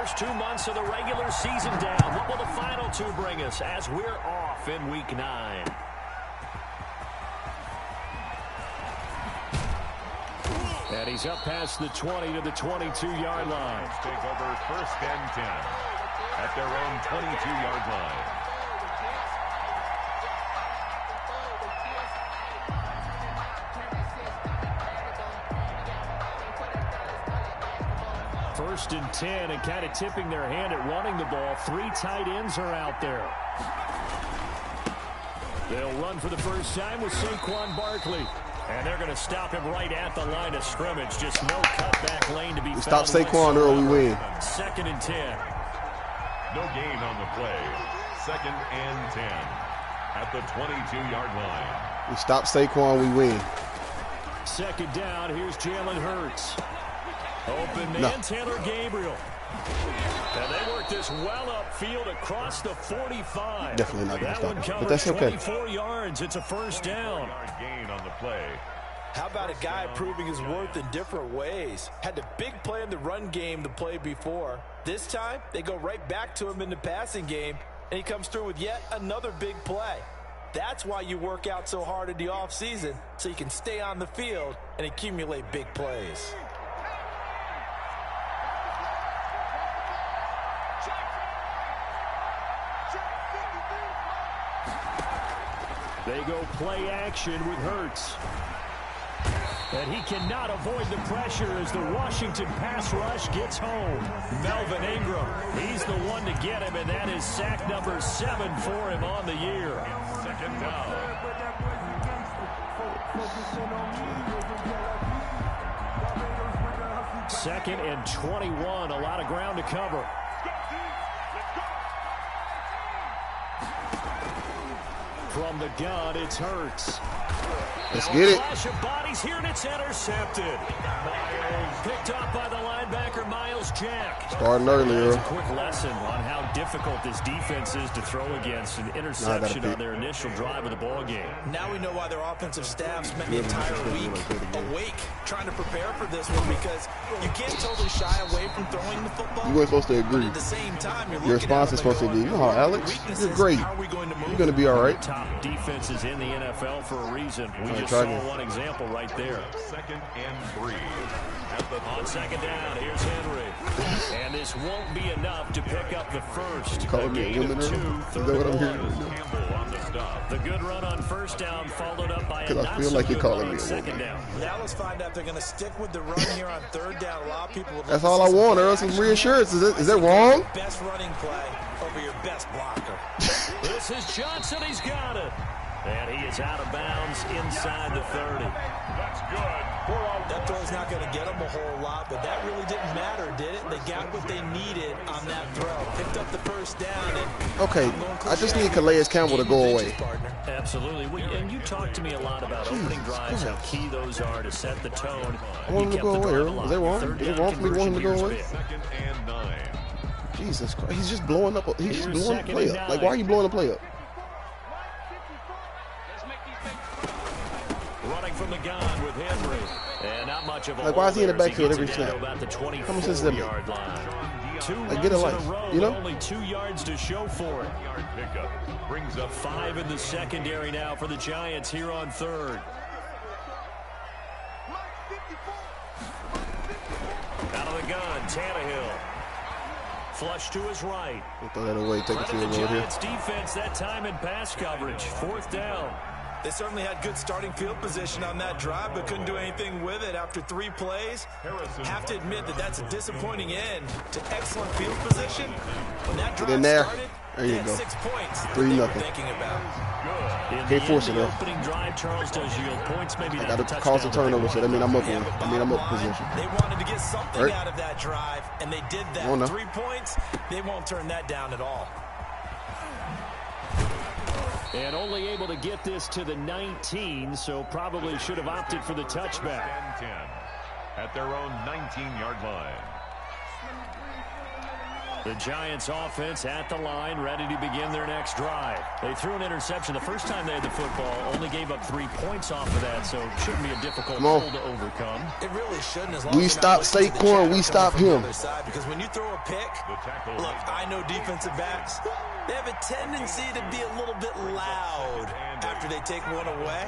first 2 months of the regular season down. What will the final two bring us as we're off in Week 9? And he's up past the 20 to the 22-yard line. Take over first and 10 at their own 22-yard line. First and 10, and kind of tipping their hand at running the ball. 3 tight ends are out there. They'll run for the first time with Saquon Barkley. And they're going to stop him right at the line of scrimmage. Just no cutback lane to be found. Stop Saquon or we win. Second and 10. No gain on the play. Second and 10 at the 22-yard line. We stop Saquon, we win. Second down, here's Jalen Hurts. Open man, Taylor Gabriel. And they work this well upfield across the 45. Definitely not going to stop him, but that's okay. 24 yards. It's a first down. Gain on the play. How about a guy proving his worth in different ways? Had a big play in the run game the play before. This time, they go right back to him in the passing game, and he comes through with yet another big play. That's why you work out so hard in the offseason, so you can stay on the field and accumulate big plays. They go play action with Hurts. And he cannot avoid the pressure as the Washington pass rush gets home. Melvin Ingram, he's the one to get him, and that is sack number 7 for him on the year. Second down. Second and 21, a lot of ground to cover. From the gun, it's Hurts. Let's get it. Flash of bodies here, and it's intercepted. Picked up by the linebacker, Miles Jack. Starting earlier. That's a quick lesson on how difficult this defense is to throw against. An interception on their initial drive of the ball game. Now we know why their offensive staff spent the entire week awake trying to prepare for this one, because you can't totally shy away from throwing the football. You weren't supposed to agree. At the same time, your response is supposed to be, "Oh, Alex, you're great. You're going to be all right." Top defenses in the NFL for a reason. We just saw one example right there. Second and 3. On second down, here's Henry. And this won't be enough to pick up the first. Calling me a woman, is that what I'm hearing? The good run on first down followed up by a Because I feel like you're calling me a woman. Now let's find out if they're going to stick with the run here on third down. A lot of people would. That's all I want, Earl. Some reassurance. Is that wrong? Best running play over your best blocker. This is Johnson. He's got it. And he is out of bounds inside the 30. That's good. That throw's not going to get them a whole lot, but that really didn't matter, did it? They got what they needed on that throw. Picked up the first down. And okay, I just need Calais Campbell to go away. Absolutely. And you talked to me a lot about opening drives, how key those are to set the tone. I want him to go away, Earl. Is that wrong? Is it wrong for me to want him to go away? Second and 9. Jesus Christ. He's just blowing up. He's just blowing the play up. Like, why are you blowing the play up? Running from the gun with Henry. And not much of a like, why is he in the backfield every snap? snap? How much sense does that make? Like, get a life, you know? Only 2 yards to show for it. Pickup brings up 5 in the secondary now for the Giants here on third. Out of the gun, Tannehill. Flush to his right. We'll throw that away. Take it to the him over here. Giants defense that time in pass coverage. Fourth down. They certainly had good starting field position on that drive, but couldn't do anything with it after 3 plays. Have to admit that that's a disappointing end to excellent field position. When that drive started, there you go. 6 points. 3-0. Thinking about. Can't force it, though. Opening drive, Charles does yield points. Maybe I got to cause a turnover, so that means I'm up in. I mean, I'm up position. They wanted to get something out of that drive, and they did that. 3 points. They won't turn that down at all. And only able to get this to the 19, so probably should have opted for the touchback. 10 at their own 19-yard line. The Giants offense at the line, ready to begin their next drive. They threw an interception the first time they had the football, only gave up 3 points off of that, so it shouldn't be a difficult goal to overcome. It really shouldn't. As long we stop Saquon, we stop him. Because when you throw a pick, look, I know defensive backs, they have a tendency to be a little bit loud after they take one away,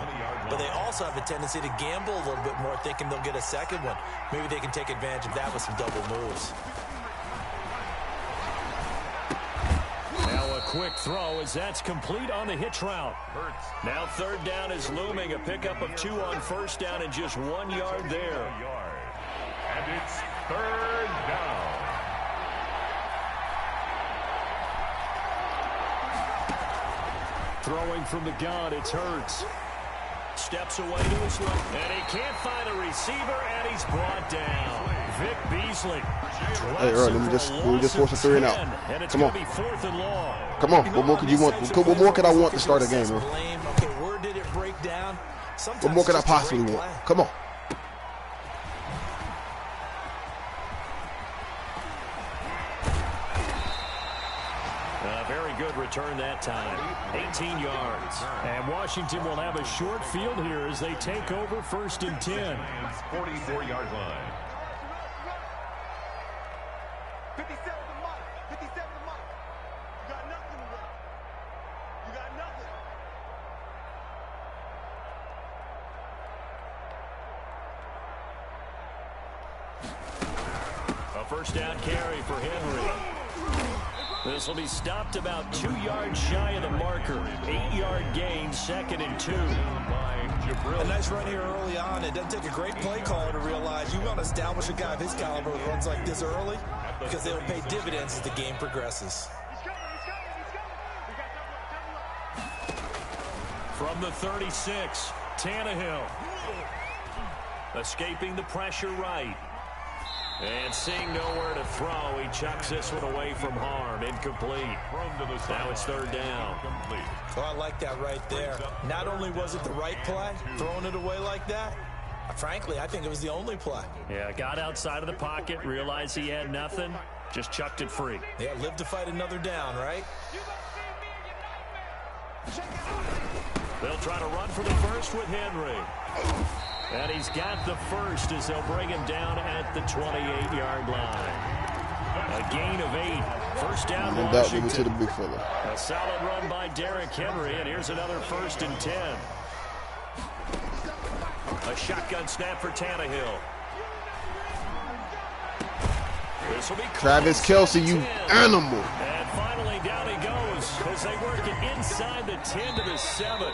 but they also have a tendency to gamble a little bit more, thinking they'll get a second one. Maybe they can take advantage of that with some double moves. Now a quick throw as that's complete on the hitch route. Now third down is looming. A pickup of 2 on first down and just 1 yard there. And it's third down. Throwing from the gun, it's Hurts. Steps away to his left, and he can't find a receiver, and he's brought down. Vic Beasley. Hey, Earl, let me just force a 3 and out. Come on. Come on. What more could you want? What more could I want to start a game, Earl? Okay, where did it break down? What more could I possibly want? Come on. Very good return that time. 18 yards. And Washington will have a short field here as they take over 1st and 10. 44-yard line. 57 to Mike. 57 to Mike. You got nothing left. You got nothing. A first down carry for Henry. This will be stopped about 2 yards shy of the marker. 8-yard gain, 2nd and 2. A nice run here early on. It doesn't take a great play caller to realize you want to establish a guy of his caliber who runs like this early because they'll pay dividends as the game progresses. From the 36, Tannehill. Escaping the pressure right. And seeing nowhere to throw, he chucks this one away from harm. Incomplete. Now it's third down. Oh, I like that right there. Not only was it the right play, throwing it away like that, frankly, I think it was the only play. Yeah, got outside of the pocket, realized he had nothing, just chucked it free. Yeah, live to fight another down, right? They'll try to run for the first with Henry. And he's got the first as they'll bring him down at the 28-yard line. A gain of 8. First down, Washington. To the big fella. A solid run by Derrick Henry, and here's another 1st and 10. A shotgun snap for Tannehill. This will be Travis Kelce, you animal. And finally down he goes as they work it inside the 10 to the 7.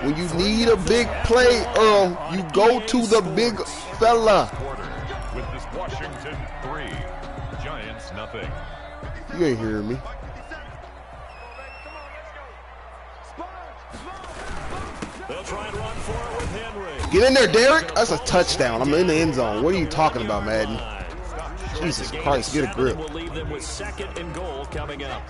When you need a big play, Earl, you go to the big fella. With this Washington 3, Giants nothing. You ain't hearing me. They'll try and run for it with Henry. Get in there, Derek. That's a touchdown. I'm in the end zone. What are you talking about, Madden? Jesus Christ, get a grip. We'll leave them with 2nd and goal coming up.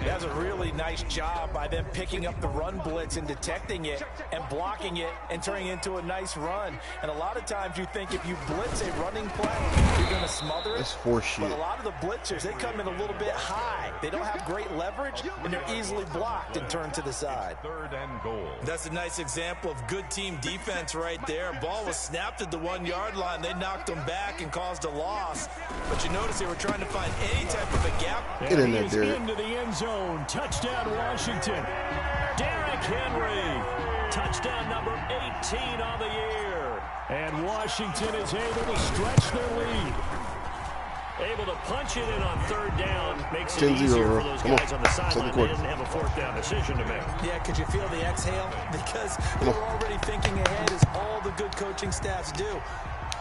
That's a really nice job by them picking up the run blitz and detecting it and blocking it and turning it into a nice run. And a lot of times you think if you blitz a running play, you're going to smother it. That's horseshit. But a lot of the blitzers, they come in a little bit high. They don't have great leverage, and they're easily blocked and turned to the side. 3rd and goal. That's a nice example of good team defense right there. Ball was snapped at the 1-yard line. They knocked them back and caused a loss. But you notice they were trying to find any type of a gap. Get in there, Derek. Into the end zone. Touchdown, Washington. Derrick Henry. Touchdown number 18 on the year. And Washington is able to stretch their lead. Able to punch it in on 3rd down. Makes it easier for those guys on the sideline. They didn't have a 4th down decision to make. Yeah, could you feel the exhale? Because they were already thinking ahead, as all the good coaching staffs do.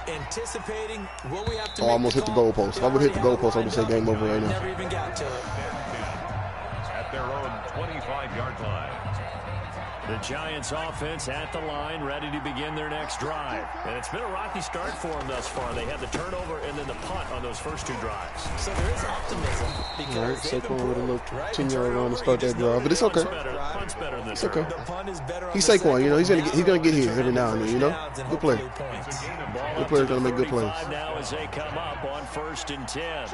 Anticipating what we have to I almost hit the goalpost. If I would hit the goalpost, I would say game over right now. Never even got to it. At their own 25-yard line. The Giants offense at the line, ready to begin their next drive. And it's been a rocky start for them thus far. They had the turnover and then the punt on those first 2 drives. So there is optimism. All right, Saquon with a little 10-yard run to start that drive, but it's okay. Punt's better than this. It's okay. The punt is better. He's Saquon, you know. He's gonna get his every now and then, you know. Good player. Good player's gonna make good plays. Now as they come up on 1st and 10.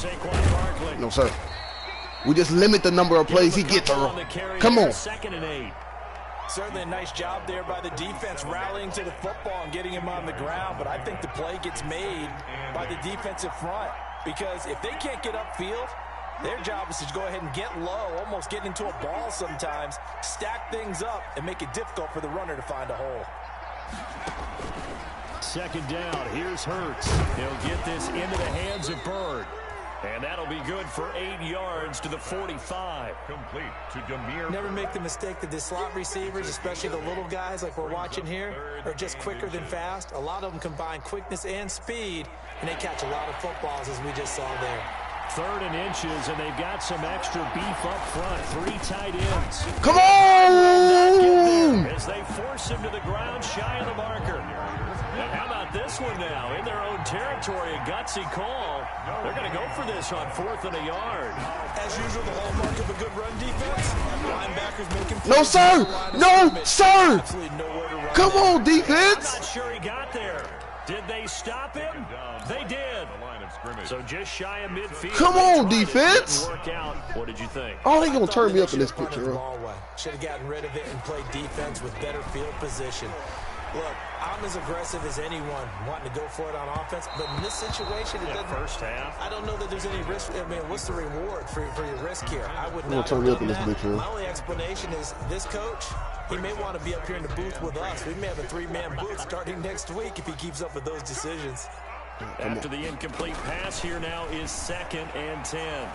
Saquon Barkley. No, sir. We just limit the number of plays he gets. Come on. 2nd and 8. Certainly a nice job there by the defense rallying to the football and getting him on the ground, but I think the play gets made by the defensive front because if they can't get upfield, their job is to go ahead and get low, almost get into a ball sometimes, stack things up, and make it difficult for the runner to find a hole. 2nd down. Here's Hurts. He'll get this into the hands of Bird. And that'll be good for 8 yards to the 45. Complete to Jameer. Never make the mistake that the slot receivers, especially the little guys like we're watching here, are just quicker than fast. A lot of them combine quickness and speed, and they catch a lot of footballs, as we just saw there. 3rd and inches, and they've got some extra beef up front. 3 tight ends. Come on! As they force him to the ground, shy of the marker. And how about this one now? In their own territory, a gutsy call. They're going to go for this on 4th and a yard. As usual, the hallmark of a good run defense. Linebackers making plays. No, sir! No, sir! Absolutely nowhere to run. Come on, I'm defense! not sure he got there. Did they stop him? They did. So just shy of midfield. Come on, defense! Work out. What did you think? Oh, they gonna turn me up in this Punted picture, the bro. ball away. Should have gotten rid of it and played defense with better field position. Look, I'm as aggressive as anyone wanting to go for it on offense, but in this situation, it doesn't. First half. I don't know that there's any risk. I mean, what's the reward for your risk here? I would gonna not turn have me up done in this that. picture. My only explanation is this coach, he may want to be up here in the booth with us. We may have a 3-man booth starting next week if he keeps up with those decisions. After the incomplete pass, here now is 2nd and 10.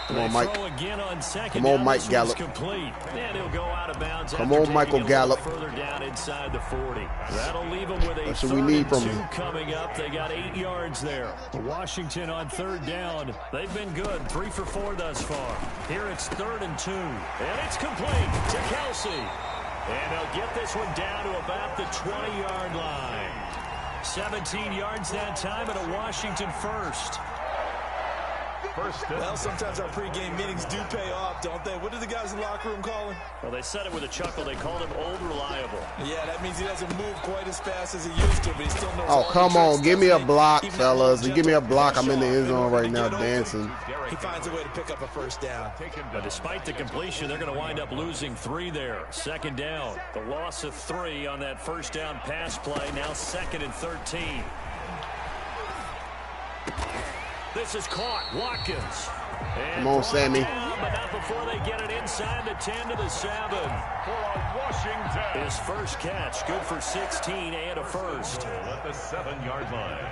Come on, Mike. Throw again on 2nd. Come on, Now Mike this Gallup. one's complete. And he'll go out of bounds. Come after on, Michael taking it a little Gallup. Further down inside the 40. That'll leave them with a That's what we need 3rd from and 2 him. coming up. They got 8 yards there. Washington on 3rd down. They've been good. 3 for 4 thus far. Here it's 3rd and 2. And it's complete to Kelsey. And they'll get this one down to about the 20-yard line. 17 yards that time and a Washington first. Well, sometimes our pregame meetings do pay off, don't they? What do the guys in the locker room call him? Well, they said it with a chuckle. They called him Old Reliable. Yeah, that means he doesn't move quite as fast as he used to, but he still knows Oh, all the come tricks, on. Give me a doesn't he? block, Even fellas. though Give me a block. I'm in the Shaw, end zone right in now order to get dancing. open, he finds a way to pick up a first down. But despite the completion, they're going to wind up losing 3 there. 2nd down. The loss of 3 on that first down pass play. Now 2nd and 13. This is caught. Watkins. And Come on, Sammy. down, but not before they get it inside the 10 to the 7. For Washington. His first catch, good for 16 and a first. At the 7-yard line.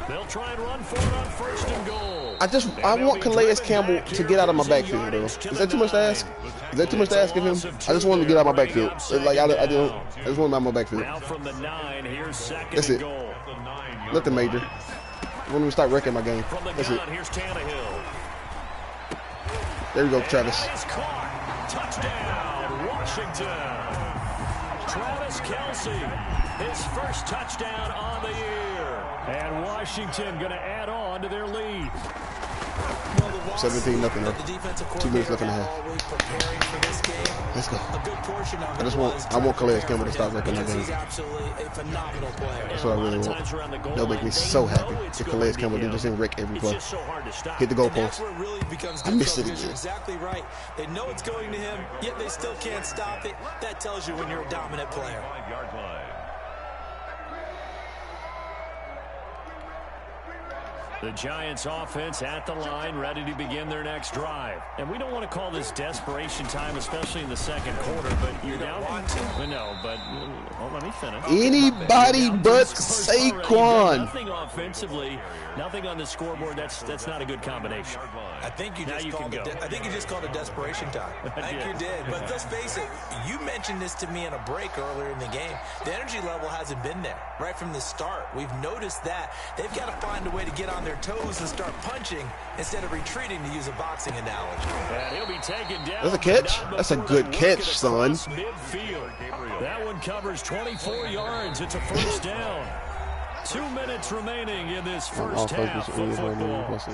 They'll try and run for it on 1st and goal. I want Calais Campbell to get out of my backfield, though. Is that too much to ask? Is that too much to ask of him? I just want him to get out of my backfield. Like I just want him out of my backfield. Now from the 9, here's 2nd That's and it. goal. Nothing major. I want him to start wrecking my game. From the That's it. gun, here's Tannehill. There we go, Travis. It's caught. Touchdown, Washington. Travis Kelsey, his first touchdown on the year. And Washington going to add on to their lead. 17-0. 2 minutes left in the half. Preparing for this game. Let's go. A good portion of I want Calais Campbell to start wrecking my game. He's absolutely a phenomenal player. That's what I really want. That'll make me so happy if Calais Campbell did just wreck every play. Hit the And that's goalpost. where it really becomes I missed it difficult because you're again. exactly right. They know it's going to him, yet they still can't stop it. That tells you when you're a dominant player. 5-yard line. The Giants offense at the line, ready to begin their next drive. And we don't want to call this desperation time, especially in the 2nd quarter, but you're down. No, but let me finish. Anybody but Saquon. Nothing offensively, nothing on the scoreboard. That's not a good combination. I think you Now just you called can it. go. I think you just called it desperation time. I think you did. But let's face it. You mentioned this to me in a break earlier in the game. The energy level hasn't been there right from the start. We've noticed that they've got to find a way to get on their toes and start punching instead of retreating, to use a boxing analogy. And he'll be taken down. That's a catch? That's a good catch, son. Midfield. That one covers 24 yards. It's a first down. 2 minutes remaining in this first half of football. Let's go,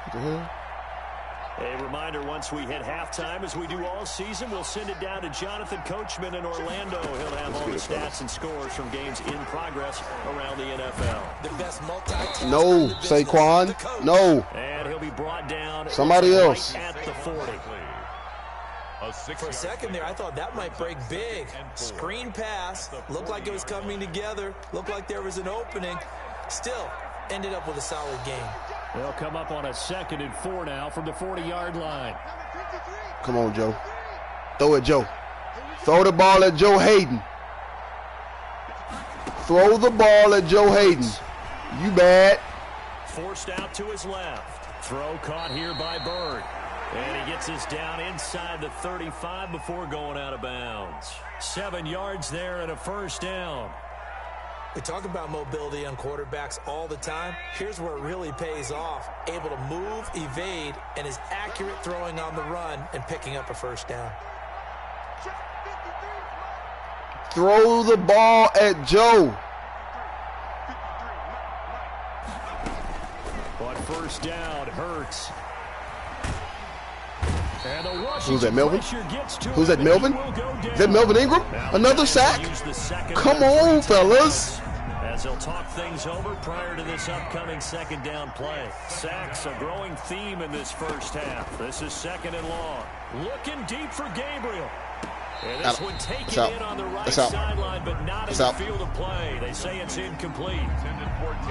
What the hell? A reminder, once we hit halftime, as we do all season, we'll send it down to Jonathan Coachman in Orlando. He'll have all the stats and scores from games in progress around the NFL. The best multitasker. No, Saquon. No. And he'll be brought down. Somebody else. Right at the 40. For a second there, I thought that might break big. Screen pass. Looked like it was coming together. Looked like there was an opening. Still, ended up with a solid game. They'll come up on a 2nd and 4 now from the 40-yard line. Come on, Joe. Throw it, Joe. Throw the ball at Joe Hayden. Throw the ball at Joe Hayden. You bad. Forced out to his left. Throw caught here by Bird. And he gets us down inside the 35 before going out of bounds. 7 yards there and a first down. We talk about mobility on quarterbacks all the time. Here's where it really pays off. Able to move, evade, and is accurate throwing on the run and picking up a first down. Throw the ball at Joe. On first down, Hurts. And the who's that, Melvin? Who's that, him, Melvin? Is that Melvin Ingram? Another sack? Come on, fellas. As they'll talk things over prior to this upcoming 2nd down play. Sacks, a growing theme in this first half. This is 2nd and long. Looking deep for Gabriel. And this one taken in on the right sideline, but not in the field of play. They say it's incomplete.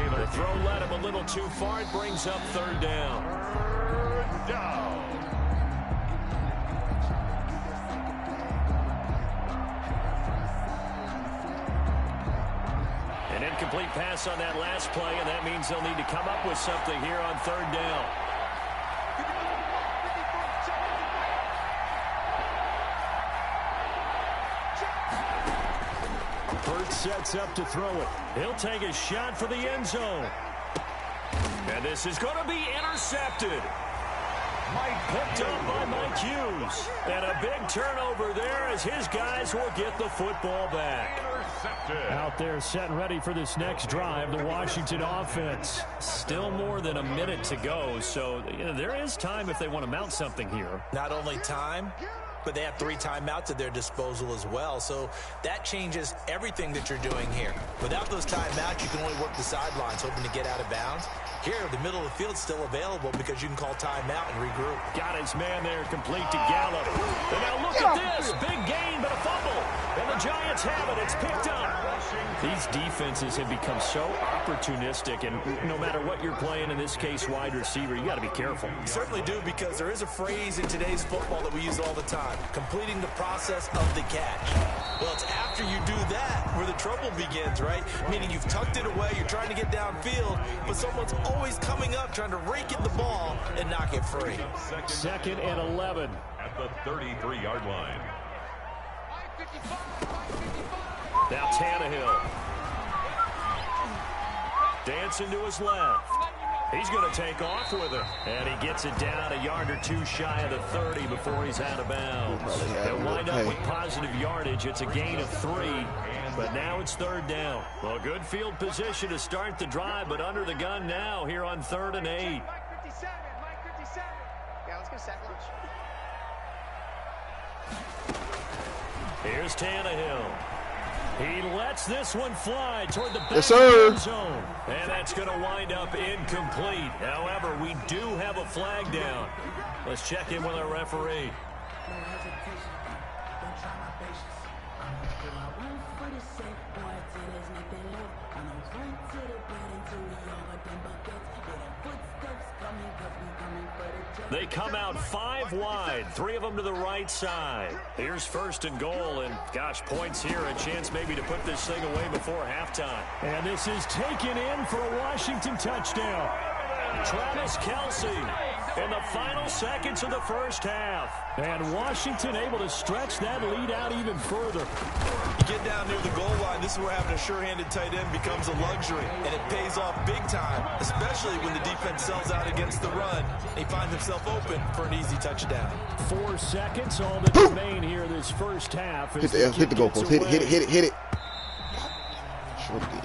The throw led him a little too far. It brings up 3rd down. 3rd down. An incomplete pass on that last play, and that means they'll need to come up with something here on 3rd down. Hurts sets up to throw it. He'll take a shot for the end zone. And this is going to be intercepted. Picked up by Mike Hughes. And a big turnover there as his guys will get the football back. Out there set ready for this next drive, the Washington offense. Still more than a minute to go, so there is time if they want to mount something here. Not only time, but they have 3 timeouts at their disposal as well, so that changes everything that you're doing here. Without those timeouts, you can only work the sidelines, hoping to get out of bounds. Here, the middle of the field is still available because you can call timeout and regroup. Got his man there, complete to Gallup. And now look at this, big gain, but a fumble. And the Giants have it, it's picked up. These defenses have become so opportunistic, and no matter what you're playing, in this case, wide receiver, you got to be careful. You certainly do, because there is a phrase in today's football that we use all the time, completing the process of the catch. Well, it's after you do that where the trouble begins, right? Meaning you've tucked it away, you're trying to get downfield, but someone's always coming up trying to rake in the ball and knock it free. 2nd and 11. At the 33-yard line. Now Tannehill. Dancing to his left. He's going to take off with her. And he gets it down a yard or 2 shy of the 30 before he's out of bounds. They'll wind up with positive yardage. It's a gain of 3. But now it's 3rd down. Well, good field position to start the drive, but under the gun now here on 3rd and 8. Mike 57. Mike 57. Yeah, let's get sack lunch. Here's Tannehill. He lets this one fly toward the back yes, sir. zone. And that's going to wind up incomplete. However, we do have a flag down. Let's check in with our referee. They come out 5 wide, 3 of them to the right side. Here's 1st and goal, and gosh, points here, a chance maybe to put this thing away before halftime. And this is taken in for a Washington touchdown. Travis Kelce in the final seconds of the first half. And Washington able to stretch that lead out even further. You get down near the goal line, this is where having a sure-handed tight end becomes a luxury, and it pays off big time, especially when the defense sells out against the run. He finds himself open for an easy touchdown. 4 seconds, all that remain here this first half. Hit the goalpost. Hit it.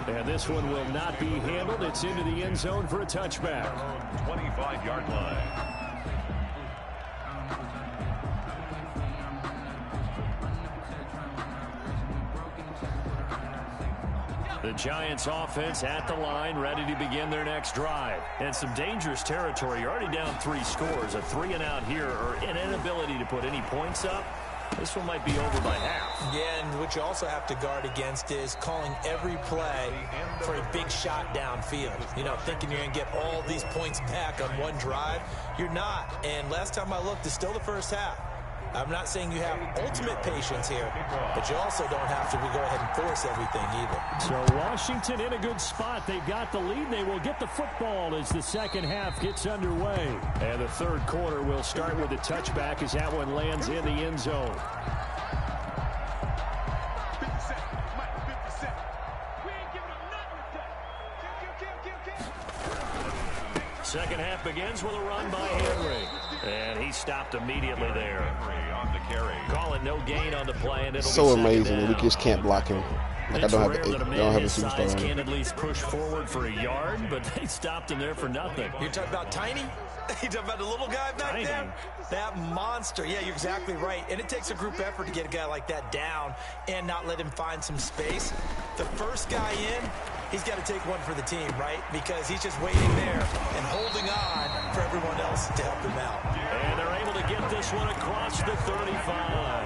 And this one will not be handled. It's into the end zone for a touchback. 25-yard line. The Giants offense at the line, ready to begin their next drive. And some dangerous territory. You're already down 3 scores. A 3-and-out here or an inability to put any points up. This one might be over by half. Yeah, and what you also have to guard against is calling every play for a big shot downfield. You know, thinking you're going to get all these points back on one drive. You're not. And last time I looked, it's still the first half. I'm not saying you have ultimate patience here, but you also don't have to go ahead and force everything either. So Washington in a good spot. They've got the lead. They will get the football as the second half gets underway. And the third quarter will start with a touchback as that one lands in the end zone. 50 seconds. Mike, 50 seconds. We ain't giving them nothing with that. Second half begins with a run by Henry. And he stopped immediately there. On the carry. Call it no gain on the play, and it'll So be amazing that we down. just can't block him. Like, I don't have a Size superstar. can at least push forward for a yard, but they stopped him there for nothing. You're talking about Tiny? You talking about the little guy back Tiny. there? That monster. Yeah, you're exactly right. And it takes a group effort to get a guy like that down and not let him find some space. The first guy in, he's got to take one for the team, right? Because he's just waiting there and holding on for everyone else to help him out. And they're able to get this one across the 35.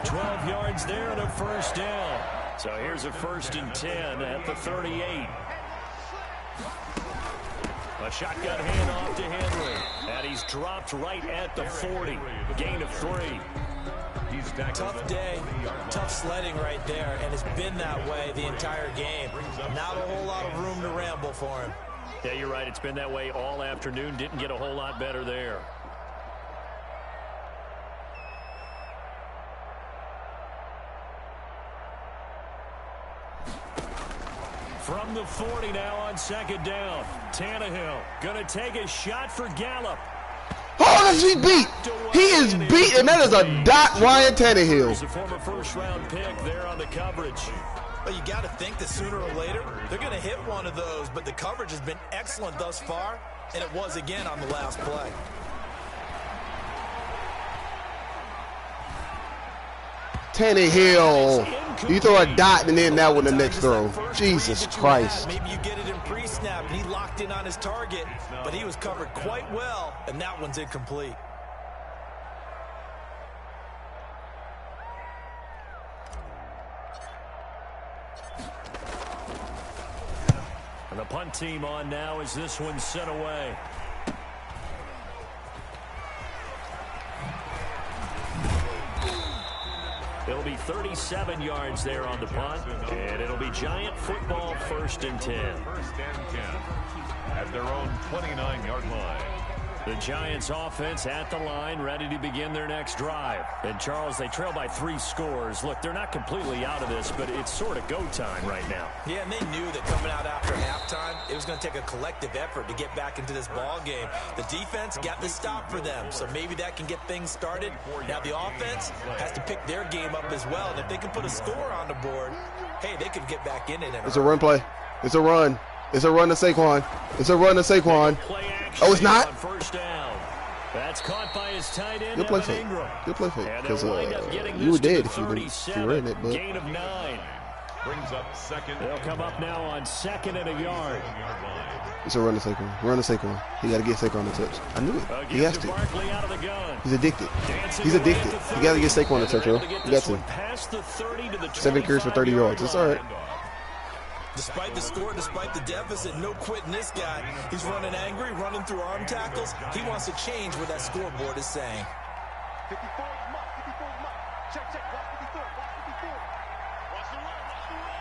12 yards there and a first down. So here's a 1st and 10 at the 38. A shotgun handoff to Henry. And he's dropped right at the 40. Gain of 3. He's tackled. Tough day, tough sledding right there, and it's been that way the entire game. Not a whole lot of room to ramble for him. Yeah, you're right. It's been that way all afternoon. Didn't get a whole lot better there. From the 40 now on second down. Tannehill going to take a shot for Gallup. Oh, that's he beat. He is beat, and that is a dot Ryan Tannehill. The former first-round pick there on the coverage. But you got to think that sooner or later they're going to hit one of those. But the coverage has been excellent thus far, and it was again on the last play. Tannehill. You throw a dot and then that one the next throw. Jesus Christ. Maybe you get it in pre-snap, and he locked in on his target, but he was covered quite well, and that one's incomplete. And the punt team on now as this one's sent away. It'll be 37 yards there on the punt, and it'll be Giant football 1st and 10. 1st and 10 at their own 29-yard line. The Giants offense at the line, ready to begin their next drive. And Charles, they trail by 3 scores. Look, they're not completely out of this, but it's sort of go time right now. Yeah, and they knew that coming out after halftime, it was going to take a collective effort to get back into this ball game. The defense got the stop for them, so maybe that can get things started. Now the offense has to pick their game up as well, and if they can put a score on the board, hey, they could get back in it. It's a run play. It's a run. It's a run to Saquon. It's a run to Saquon. Oh, it's not? First down. That's caught by his tight end, Good play Evan fake. Ingram. Good play fake. And Because they'll wind up getting you this were to dead the if you 37. ran it, but Gain of 9. Brings up 2nd. They'll come up now on 2nd and a yard. it's a run to Saquon. Run to Saquon. He got to get Saquon a touch. I knew it. He has to. Barkley out of the gun. He's addicted. Dancing He's away addicted. at the You got to get 30. Saquon a touch, bro. They're able You get got this to. one past the 30 to the 7 carries for 30 yards. It's all right. Despite the score, despite the deficit, no quitting this guy. He's running angry, running through arm tackles. He wants to change what that scoreboard is saying. 54 is Mike. 54 is Mike. Check, check. Watch 54. Watch 54. Watch the run. Watch the run.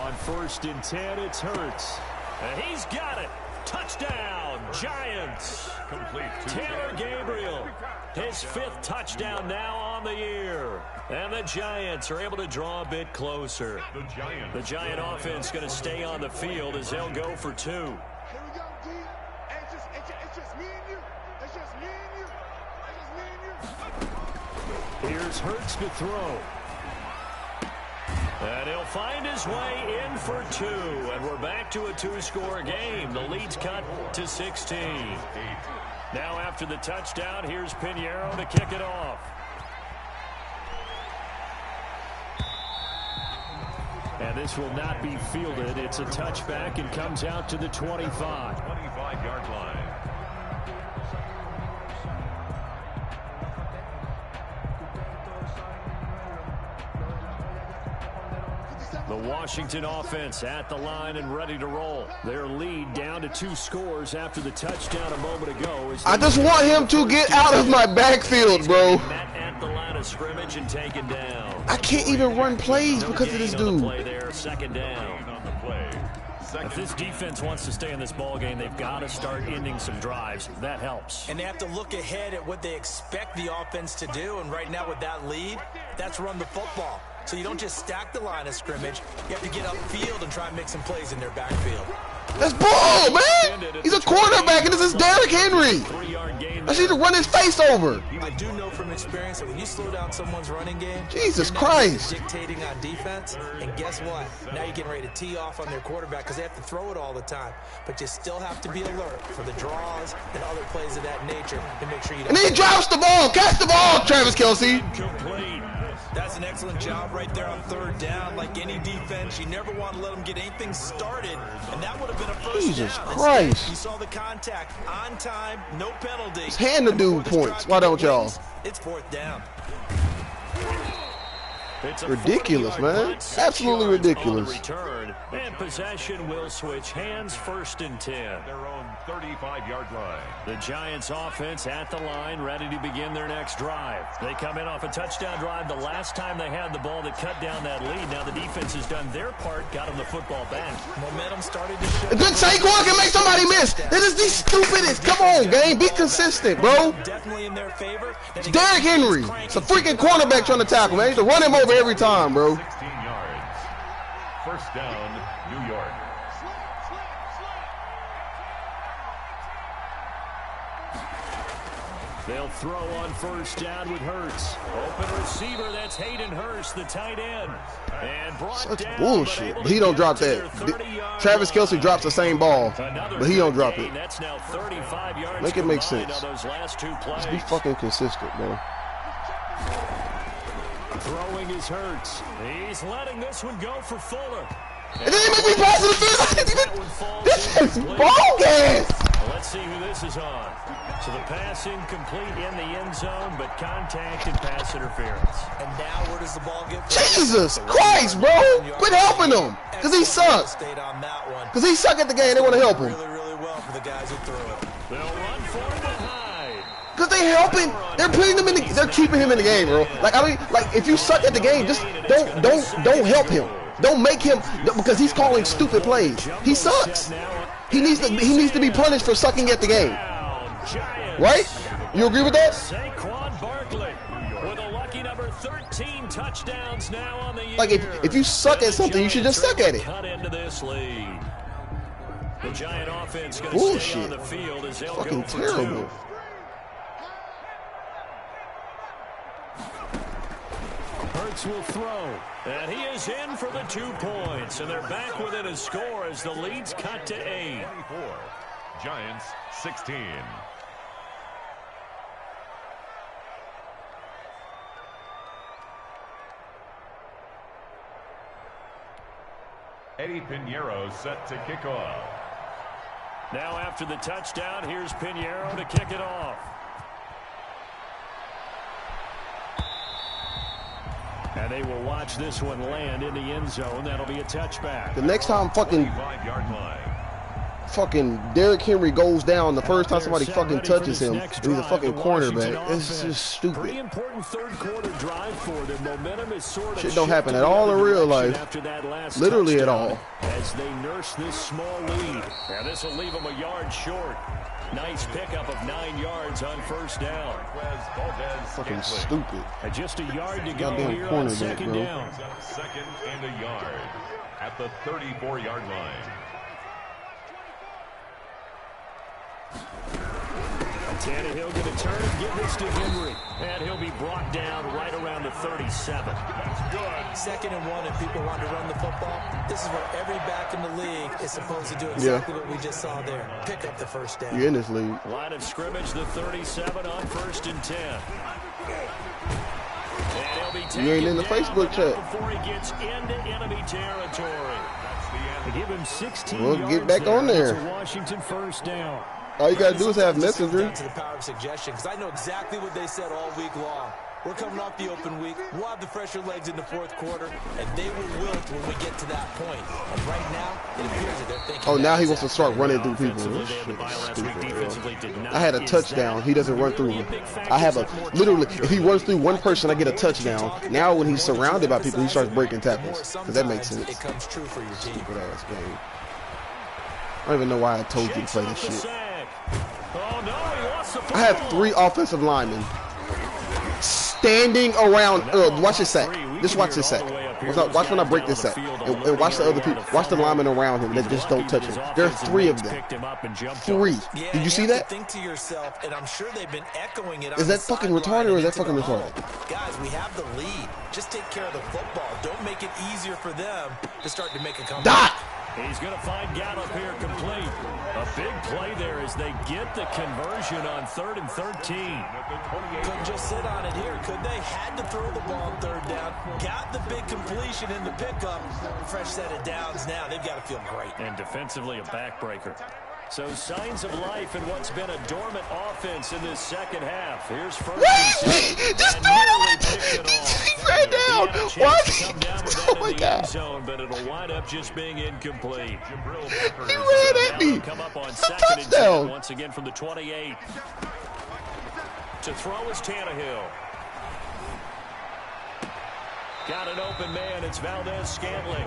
On 1st and 10, it's Hurts. And he's got it. Touchdown, Giants. Complete to Taylor Gabriel, his 5th touchdown now on the year. And the Giants are able to draw a bit closer. The Giant offense going to stay on the field as they'll go for 2. Here we go, D. It's just me and you. It's just me and you. It's just me and you. Here's Hurts to throw. And he'll find his way in for 2. And we're back to a 2-score game. The lead's cut to 16. Now after the touchdown, here's Pinheiro to kick it off. And this will not be fielded. It's a touchback and comes out to the 25. 25-yard line. The Washington offense at the line and ready to roll. Their lead down to 2 scores after the touchdown a moment ago. I just want him to get out of my backfield, bro. Met at the line of scrimmage and taken down. I can't even run plays because of this dude. Play there, second down. On the play. If this defense wants to stay in this ball game, they've got to start ending some drives. That helps. And they have to look ahead at what they expect the offense to do. And right now with that lead, that's run the football. So you don't just stack the line of scrimmage. You have to get upfield and try and make some plays in their backfield. That's bull, man. He's a quarterback, and this is Derrick Henry. I need to run his face over. I do know from experience that when you slow down someone's running game, Jesus you're not Christ. dictating on defense. And guess what? Now you're getting ready to tee off on their quarterback because they have to throw it all the time. But you still have to be alert for the draws and other plays of that nature to make sure you don't. And then he drops the ball. Catch the ball, Travis Kelce. Complete. That's an excellent job right there on third down. Like any defense, you never want to let them get anything started. And that would have been a first Jesus down. Christ. Instead, you saw the contact on time, no penalty. Just hand the dude points. Why don't y'all? It's fourth down. It's a Ridiculous, 40-yard man. punt, 6 Absolutely yards on the ridiculous. return. And possession will switch hands, first and 10. Their own 35-yard line. The Giants offense at the line, ready to begin their next drive. They come in off a touchdown drive the last time they had the ball that cut down that lead. Now the defense has done their part, got them the football back. Momentum started to show. Good Saquon can make somebody miss. This is the stupidest. Come on, game. Be consistent, bro. Definitely in their favor. It's Derrick Henry. It's a freaking cornerback trying to tackle, man. He's to run him over every time, bro. 16 yards. First down, New York. They'll throw on first down with Hurts. Open receiver, that's Hayden Hurst, the tight end. And brought Such down, bullshit. but able to He don't get drop to that. their 30-yard Travis Kelce line. drops the same ball, Another but he don't good drop gain. it. That's now 35 yards Make it make combined sense. on those last 2 plays. Just be fucking consistent, man. Throwing his Hurts. He's letting this one go for Fuller. And then he make me pass to the field. I didn't That even. one falls This is incomplete. bogus. Let's see who this is on. So the pass incomplete in the end zone, but contact and pass interference. And now where does the ball get? Jesus Christ, bro. Quit helping him. Because he sucks. Stayed on that one. Because he suck at the game. They want to help him. Really, really well for the guys who threw it. They'll run for it with Hyde. Because they helping. They're putting him in the. They're keeping him in the game, bro. Like I mean, like if you suck at the game, just don't help him. Don't make him because he's calling stupid plays. He sucks. He needs to be punished for sucking at the game. Right? You agree with that? Saquon Barkley with a lucky number 13 touchdowns now on the year. Like if you suck at something, you should just suck at it. Cut into this lead. The Giant offense going to stay on Bullshit. the field as they'll Fucking go for terrible. 2. Hurts will throw, and he is in for the 2 points, and they're back within a score as the lead's cut to 8. 24. Giants 16. Eddie Pinheiro set to kick off. Now after the touchdown, here's Pinheiro to kick it off. And they will watch this one land in the end zone. That'll be a touchback. The next time fucking 25-yard line. Derrick Henry goes down, the first time somebody fucking touches him, he's a fucking cornerback. It's just Pretty stupid. important third quarter drive for them. Momentum is sort of Shit don't happen shifted at all the in real direction life. after that last Literally at touchdown all. as they nurse this small lead. And this will leave them a yard short. Nice pickup of 9 yards on first down. Fucking stupid. And just a yard to go Goddamn here on cornerback, second bro. down. Second and a yard at the 34-yard line. Tannehill going to turn and give this to Henry. And he'll be brought down right around the 37. That's good. 2nd and 1, and people want to run the football. This is what every back in the league is supposed to do. Exactly what we just saw there. Pick up the first down. You're in this league. Line of scrimmage, the 37 on 1st and 10. You ain't in the Facebook chat. Before he gets into enemy territory. They give him 16 Well, yards. get back on there. It's a Washington first down. All you got to do is have messenger. To the power of suggestion, because I know exactly what they said all week long. We're coming off the open week. We'll have the fresher legs in the 4th quarter, and they will wilt when we get to that point. And right now, it appears that they're thinking. Oh, now he wants to start running through people. This shit is stupid. I had a touchdown. He doesn't run through me. I have a literally. If he runs through one person, I get a touchdown. Now, when he's surrounded by people, he starts breaking tackles. Because that makes sense. It comes true for your team. Stupid ass game. I don't even know why I told you to play this shit. I have 3 offensive linemen standing around. Watch this sack. Just watch this sack. Watch when I break this sack. And watch the other people. Watch the linemen around him that just don't touch him. There are 3 of them. 3. Did you see that? Think to yourself, and I'm sure they've been echoing it. Is that fucking retarded or is that fucking retarded? Guys, we have the lead. Just take care of the football. Don't make it easier for them to start to make a comeback. Dot! He's going to find Gallup here complete. A big play there as they get the conversion on 3rd and 13. Couldn't just sit on it here, could they? Had to throw the ball on 3rd down. Got the big completion in the pickup. Fresh set of downs now. They've got to feel great. And defensively a backbreaker. So signs of life in what's been a dormant offense in this 2nd half. Here's 1st and 10. Just throw it! He ran down! What? Oh my God. Zone, but it'll wind up just being incomplete. He ran at me! Come up on It's a 2nd and 10 touchdown! once again from the 28. To throw is Tannehill. Got an open man. It's Valdez-Scantling.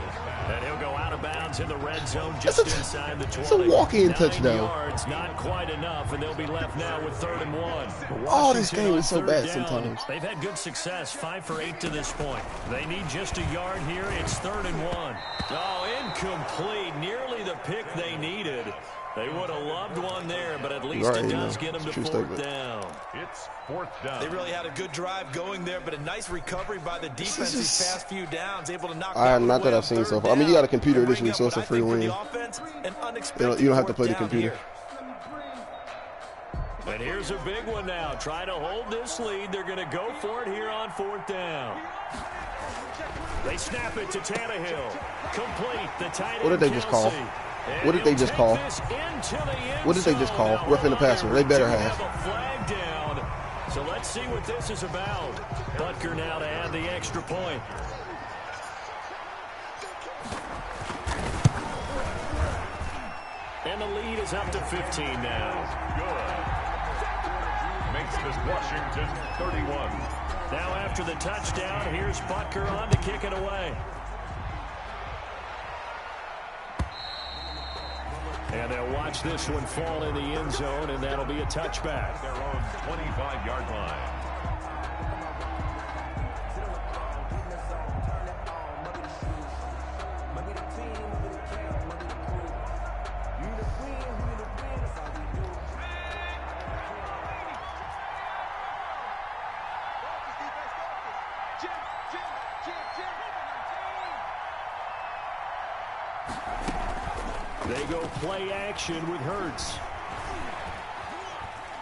And he'll go out of bounds in the red zone just inside the 20. It's a walk-in 9 touchdown. yards, not quite enough, and they'll be left now with 3rd and 1. Oh, this game is so Washington on bad 3rd down. sometimes. They've had good success, 5 for 8 to this point. They need just a yard here. It's 3rd and 1. Oh, incomplete. Nearly the pick they needed. They would have loved one there, but at least it does get them to 4th down. It's 4th down. They really had a good drive going there, but a nice recovery by the defense these past few downs, able to knock not that I've seen so far. I mean, you got a computer edition, so it's a free win. You don't have to play the computer. And here's a big one now. Trying to hold this lead. They're going to go for it here on 4th down. They snap it to Tannehill. Complete. The tight end. What did they just call? What did they just call? What did they just call? Roughing the passer. They better have. A flag down. So let's see what this is about. Butker now to add the extra point. And the lead is up to 15 now. Good. Makes this Washington 31. Now after the touchdown, here's Butker on to kick it away. And they'll watch this one fall in the end zone, and that'll be a touchback. Their own 25-yard line. They go play action with Hurts.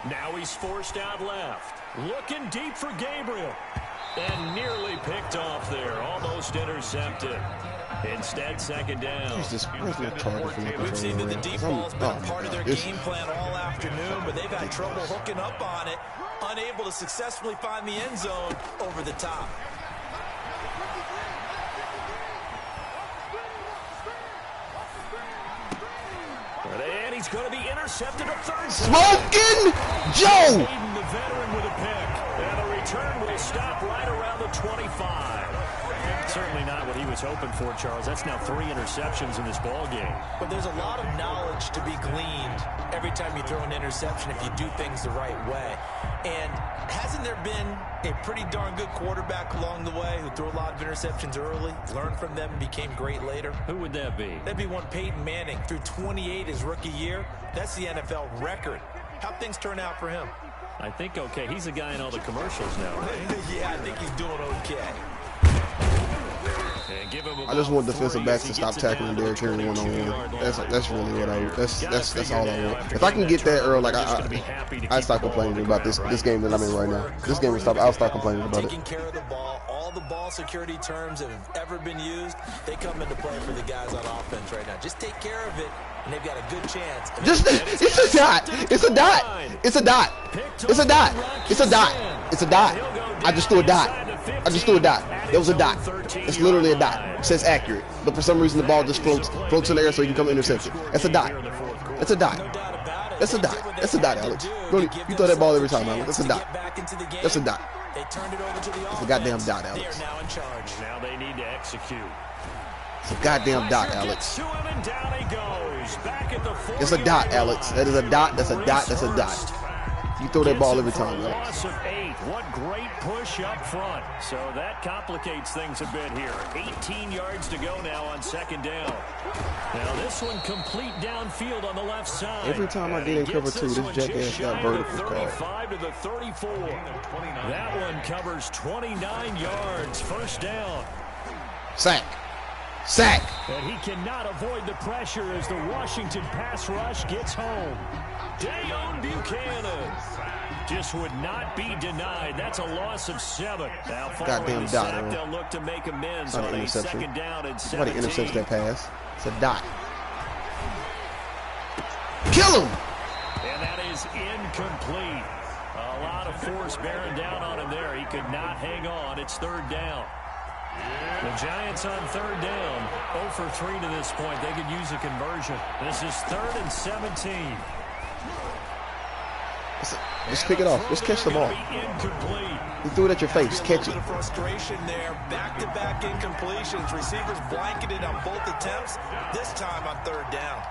Now he's forced out left. Looking deep for Gabriel. And nearly picked off there. Almost intercepted. Instead, 2nd down. Jesus Christ, We've seen that the deep ball's been a part of their game plan all afternoon, but they've had trouble hooking up on it. Unable to successfully find the end zone over the top. And he's going to be intercepted a 3rd. Smoking Joe! Aiden, the veteran, with a pick. And the return will stop right around the 25. Certainly not what he was hoping for, Charles. That's now 3 interceptions in this ball game. But there's a lot of knowledge to be gleaned every time you throw an interception if you do things the right way. And hasn't there been a pretty darn good quarterback along the way who threw a lot of interceptions early, learned from them, and became great later? Who would that be? That'd be one Peyton Manning. Threw 28 his rookie year. That's the NFL record. How'd things turn out for him? I think okay. He's a guy in all the commercials now, right? Yeah, I think he's doing okay. I just want defensive backs to stop tackling Derrick Henry one-on-one. That's really what I. That's all I want. If I can get that early, like I stop complaining about this game that I'm in right now. This game I'll stop complaining about it. Taking care of the ball, all the ball security terms that have ever been used, they come into play for the guys on offense right now. Just take care of it, and they've got a good chance. It's a dot. It's a dot. It's a dot. It's a dot. It's a dot. It's a dot. I just threw a dot. I just threw a dot. There was a dot. It's literally a dot. It says accurate, but for some reason the ball just floats in the air so you can come interception. That's a dot. That's a dot. That's a dot. That's a dot, Alex. You throw that ball every time, Alex. That's a dot. That's a dot. It's a goddamn dot, Alex. Now they need to execute. It's a goddamn dot, Alex. It's a dot, Alex. That is a dot. That's a dot. That's a dot. You throw that ball every time, Alex. What great push up front. So that complicates things a bit here. 18 yards to go now on second down. Now this one complete downfield on the left side. Every time I get in cover two, this jackass got vertical card. 35 to the 34. That one covers 29 yards. First down. Sack. Sack. And he cannot avoid the pressure as the Washington pass rush gets home. Dayon Buchanan just would not be denied. That's a loss of 7. Now goddamn dot. They'll look to make amends on a second down and 17. Somebody intercepts that pass. It's a dot. Kill him. And that is incomplete. A lot of force bearing down on him there. He could not hang on. It's third down. The Giants on third down. 0 for 3 to this point. They could use a conversion. This is 3rd and 17. Just pick it off. Just catch the ball. He threw it at your face. Catch it. Frustration there. Back-to-back incompletions. Receivers blanketed on both attempts. This time on third down.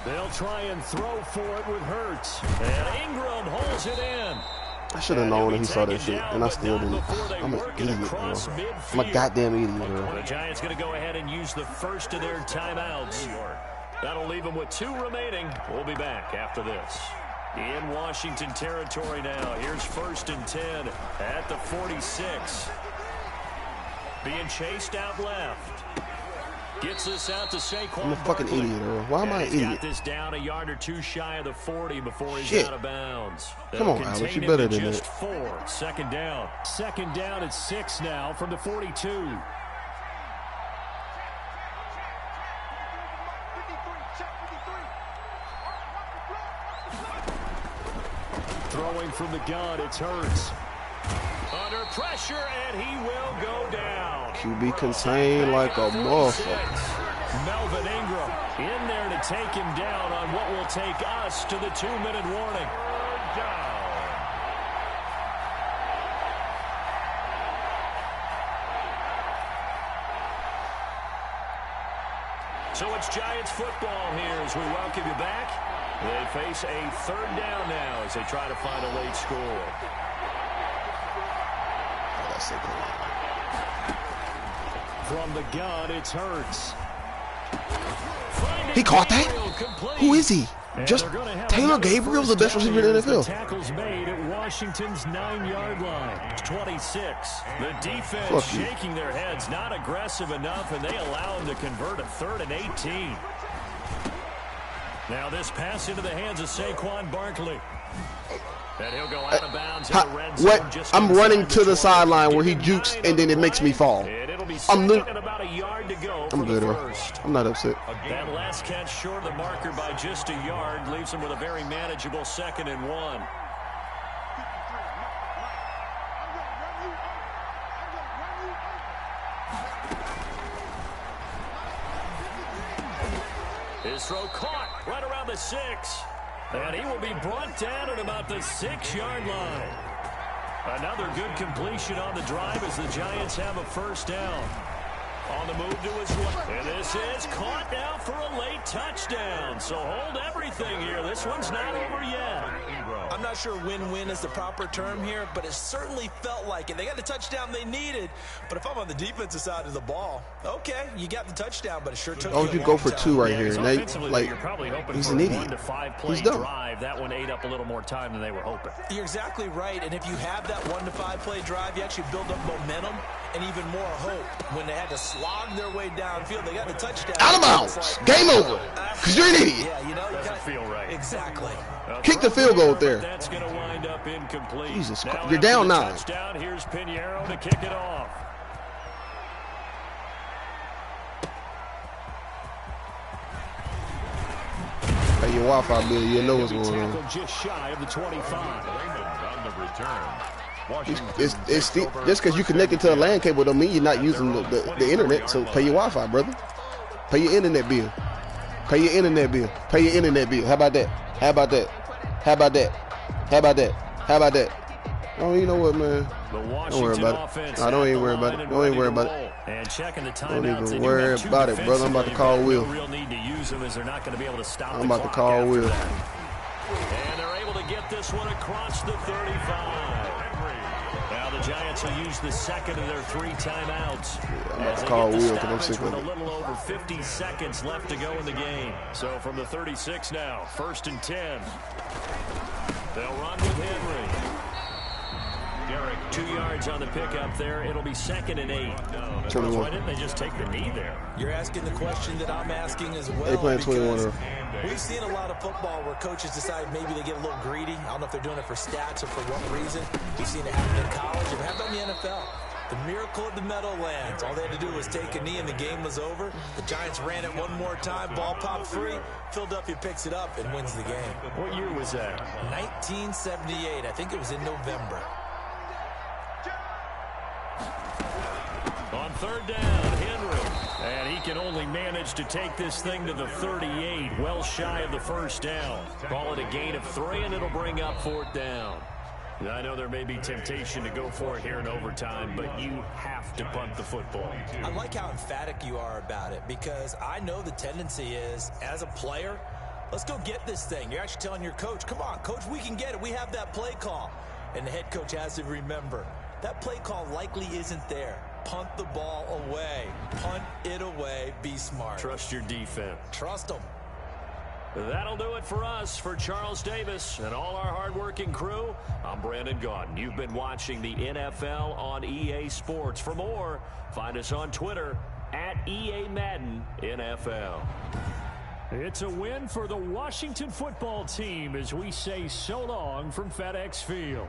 They'll try and throw for it with Hurts. And Ingram holds it in. I should have known that he saw that shit, and I still didn't. I'm an idiot, bro. I'm a goddamn idiot, bro. The Giants going to go ahead and use the first of their timeouts. That'll leave them with 2 remaining. We'll be back after this. In Washington territory now. Here's 1st and 10 at the 46. Being chased out left. Gets this out to Saquon. I'm a fucking idiot, bro. Why am I an idiot? Got this down a yard or 2 shy of the 40 before he's out of bounds. Come on, Alex. You better than that. Just 4. Second down. Second down at 6 now from the 42. Throwing from the gun, it's Hurts. Under pressure, and he will go down. QB contained like a motherfucker. Melvin Ingram in there to take him down on what will take us to the 2-minute warning. So it's Giants football here as we welcome you back. They face a third down now as they try to find a late score. From the gun, it's Hurts. He caught that? Who is he? Just Taylor Gabriel's the best receiver in the NFL. Tackles made at Washington's 9-yard line. 26. The defense shaking their heads, not aggressive enough, and they allow him to convert a 3rd and 18. Now this pass into the hands of Saquon Barkley. And he'll go out of bounds in the red zone. I'm running to the sideline where he jukes, and then it makes me fall. I'm good, bro. I'm not upset. That last catch short of the marker by just a yard leaves him with a very manageable 2nd and 1. His throw caught right around the 6. And he will be brought down at about the 6-yard line. Another good completion on the drive as the Giants have a first down. On the move to his right. And this is caught now for a late touchdown. So hold everything here. This one's not over yet. I'm not sure win-win is the proper term here, but it certainly felt like it. They got the touchdown they needed, but if I'm on the defensive side of the ball, okay, you got the touchdown, but it sure took Oh, you a you long go for time. 2 right here. So Nate, offensively, like, you're probably hoping he's for an a idiot. 1 to 5 play He's dumb. drive. That one ate up a little more time than they were hoping. You're exactly right, and if you have that 1 to 5 play drive, you actually build up momentum and even more hope. When they had to slog their way downfield, they got the touchdown. Out of bounds. Game over. Because you're an idiot. Yeah, you know, you Doesn't feel right. Exactly. Kick the field goal there. That's going to wind up incomplete. Jesus Now Christ. You're after down the 9. Touchdown. Here's Pinheiro to kick it off. Hey, your Wi-Fi bill, you know what's going on. Just shy of the 25. On the return. It's still, just because you connected to a LAN cable don't mean you're not using the internet, so pay your Wi-Fi, brother. Pay your internet bill. Pay your internet bill. Pay your internet bill. How about that? How about that? How about that? How about that? How about that? Oh, you know what, man? Don't worry about it. No, don't even worry about it. Don't even worry about it. And checking the Don't timeouts. even worry about it, brother. I'm about to call Will. Real need to use them as they're not going to be able to stop. I'm about to call Will. And they're able to get this one across the 35. Now the Giants will use the second of their 3 timeouts. I'm about to call Will because I'm sick with of a it. little over 50 seconds left to go in the game. So from the 36 now, 1st and 10. They'll run with Henry. Derek, 2 yards on the pickup there. It'll be 2nd and 8. Why didn't they just take the knee there? You're asking the question that I'm asking as well. They playing 21. because we've seen a lot of football where coaches decide maybe they get a little greedy. I don't know if they're doing it for stats or for what reason. We've seen it happen in college. It happened in the NFL. The miracle of the Meadowlands. All they had to do was take a knee and the game was over. The Giants ran it one more time. Ball popped free. Philadelphia picks it up and wins the game. What year was that? 1978. I think it was in November. On 3rd down, Henry. And he can only manage to take this thing to the 38, well shy of the 1st down. Call it a gain of 3, and it'll bring up 4th down. I know there may be temptation to go for it here in overtime, but you have to punt the football. I like how emphatic you are about it because I know the tendency is, as a player, let's go get this thing. You're actually telling your coach, come on, coach, we can get it. We have that play call. And the head coach has to remember, that play call likely isn't there. Punt the ball away. Punt it away. Be smart. Trust your defense. Trust them. That'll do it for us. For Charles Davis and all our hardworking crew, I'm Brandon Gaudin. You've been watching the NFL on EA Sports. For more, find us on Twitter at EA Madden NFL. It's a win for the Washington football team as we say so long from FedEx Field.